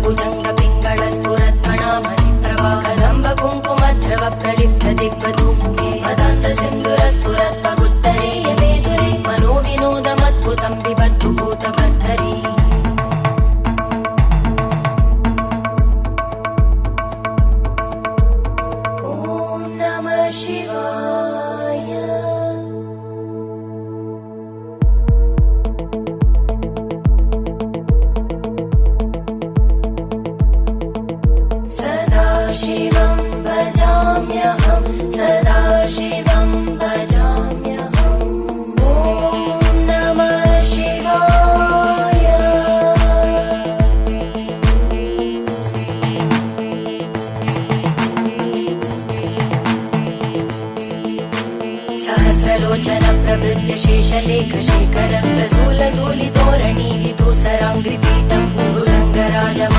भुजंग पिंगळ स्फुरत्फणामणि प्रभा कदंब कुंकुमद्रव प्रलिप्त दिग्वधूमुखे मदान्त सिन्धुर स्फुरत्पगुत्तरे मेदुरे मनोविनोदमद्भुतं बिभर्तु भूतभर्तरी ॐ नमः शिवाय। सदाशिवं भजाम्यहं सदाशिवं भजाम्यहम् ॐ नमः शिवाय। सहस्रलोचन प्रभृत्य शेषलेख शेखर प्रसूल धूलितोरणी विदूसराङ्घ्रिपीठ भुजङ्गराज